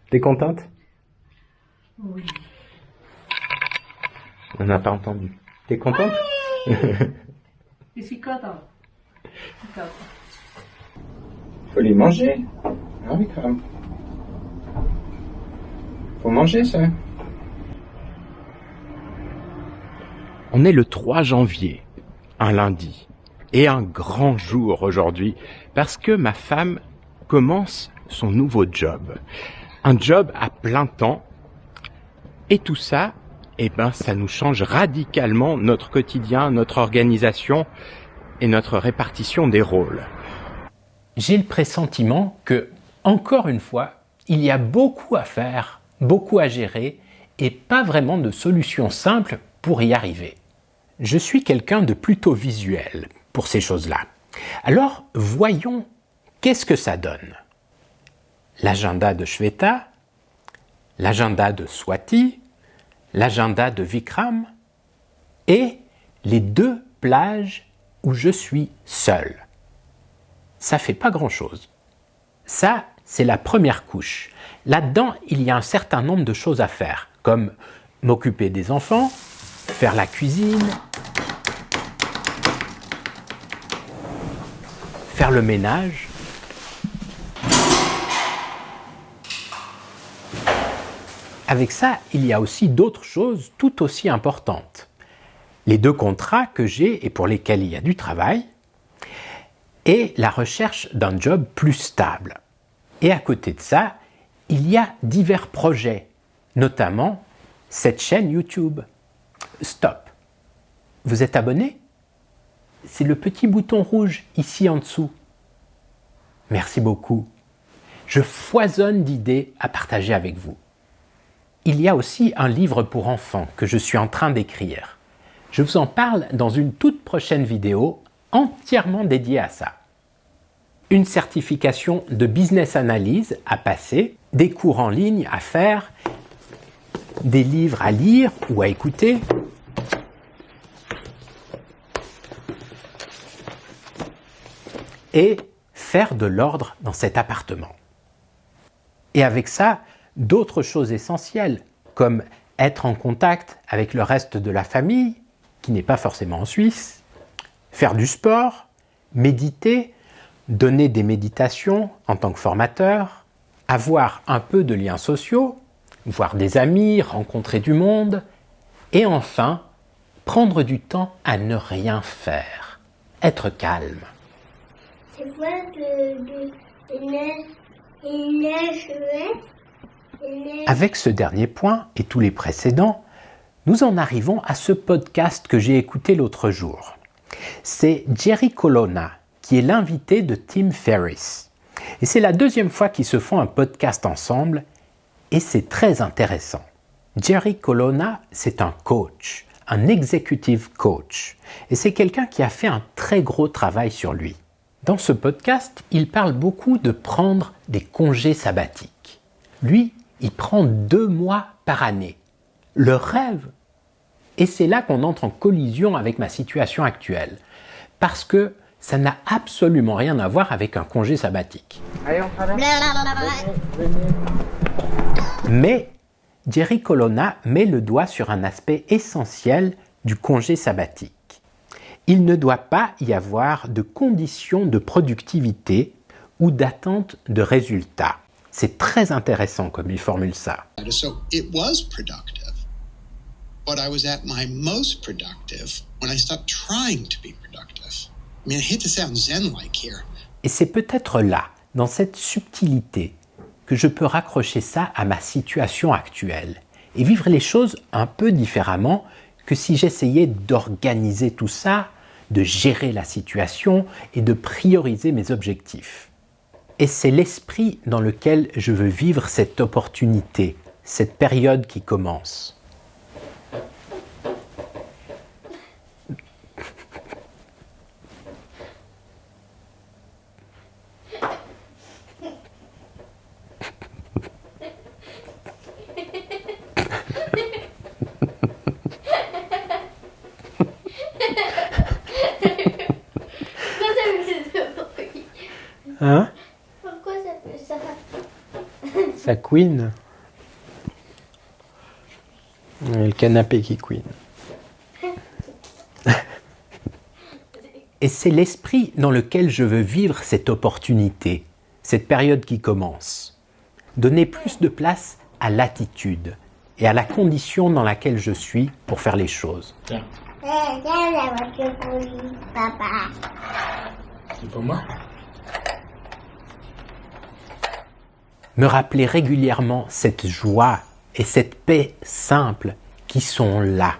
T'es contente? Oui. On n'a pas entendu. T'es contente? Je suis contente. Faut les manger. Ah oui, quand même. Faut manger ça. On est le 3 janvier, un lundi, et un grand jour aujourd'hui, parce que ma femme commence son nouveau job. Un job à plein temps, et tout ça, ça nous change radicalement notre quotidien, notre organisation et notre répartition des rôles. J'ai le pressentiment que, encore une fois, il y a beaucoup à faire, beaucoup à gérer, et pas vraiment de solution simple pour y arriver. Je suis quelqu'un de plutôt visuel pour ces choses-là. Alors, voyons qu'est-ce que ça donne. L'agenda de Shweta, l'agenda de Swati, l'agenda de Vikram et les 2 plages où je suis seul. Ça fait pas grand-chose. Ça, c'est la première couche. Là-dedans, il y a un certain nombre de choses à faire, comme m'occuper des enfants, faire la cuisine, faire le ménage. Avec ça, il y a aussi d'autres choses tout aussi importantes. Les 2 contrats que j'ai et pour lesquels il y a du travail, et la recherche d'un job plus stable. Et à côté de ça, il y a divers projets, notamment cette chaîne YouTube. Stop. Vous êtes abonné? C'est le petit bouton rouge ici en dessous. Merci beaucoup. Je foisonne d'idées à partager avec vous. Il y a aussi un livre pour enfants que je suis en train d'écrire. Je vous en parle dans une toute prochaine vidéo entièrement dédiée à ça. Une certification de business analyse à passer, des cours en ligne à faire, des livres à lire ou à écouter, et faire de l'ordre dans cet appartement. Et avec ça, d'autres choses essentielles, comme être en contact avec le reste de la famille, qui n'est pas forcément en Suisse, faire du sport, méditer, donner des méditations en tant que formateur, avoir un peu de liens sociaux, voir des amis, rencontrer du monde, et enfin, prendre du temps à ne rien faire, être calme. C'est quoi de neige? Avec ce dernier point et tous les précédents, nous en arrivons à ce podcast que j'ai écouté l'autre jour. C'est Jerry Colonna qui est l'invité de Tim Ferriss. Et c'est la 2e fois qu'ils se font un podcast ensemble et c'est très intéressant. Jerry Colonna, c'est un coach, un executive coach. Et c'est quelqu'un qui a fait un très gros travail sur lui. Dans ce podcast, il parle beaucoup de prendre des congés sabbatiques. Lui, il prend 2 mois par année. Le rêve. Et c'est là qu'on entre en collision avec ma situation actuelle. Parce que ça n'a absolument rien à voir avec un congé sabbatique. Mais Jerry Colonna met le doigt sur un aspect essentiel du congé sabbatique. Il ne doit pas y avoir de conditions de productivité ou d'attente de résultats. C'est très intéressant comme il formule ça. So it was productive, but I was at my most productive when I stopped trying to be productive. I mean, I hate to sound zen-like here. Et c'est peut-être là, dans cette subtilité, que je peux raccrocher ça à ma situation actuelle et vivre les choses un peu différemment que si j'essayais d'organiser tout ça, de gérer la situation et de prioriser mes objectifs. Et c'est l'esprit dans lequel je veux vivre cette opportunité, cette période qui commence. Hein? Pourquoi ça fait ça? Ça queen. Et le canapé qui queen. Et c'est l'esprit dans lequel je veux vivre cette opportunité, cette période qui commence. Donner plus de place à l'attitude et à la condition dans laquelle je suis pour faire les choses. Tiens, Tiens la voiture pour lui, papa. c'est pour moi. Me rappeler régulièrement cette joie et cette paix simple qui sont là.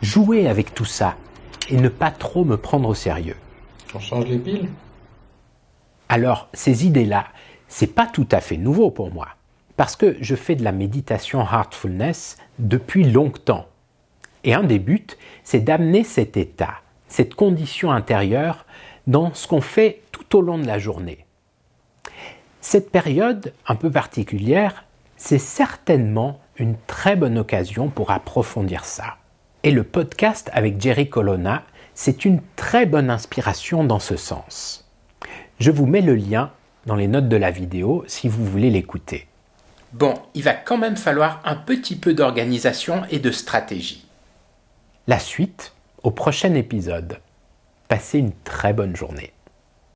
Jouer avec tout ça et ne pas trop me prendre au sérieux. On change les piles? Alors, ces idées-là, c'est pas tout à fait nouveau pour moi, parce que je fais de la méditation Heartfulness depuis longtemps. Et un des buts, c'est d'amener cet état, cette condition intérieure dans ce qu'on fait tout au long de la journée. Cette période un peu particulière, c'est certainement une très bonne occasion pour approfondir ça. Et le podcast avec Jerry Colonna, c'est une très bonne inspiration dans ce sens. Je vous mets le lien dans les notes de la vidéo si vous voulez l'écouter. Bon, il va quand même falloir un petit peu d'organisation et de stratégie. La suite au prochain épisode. Passez une très bonne journée.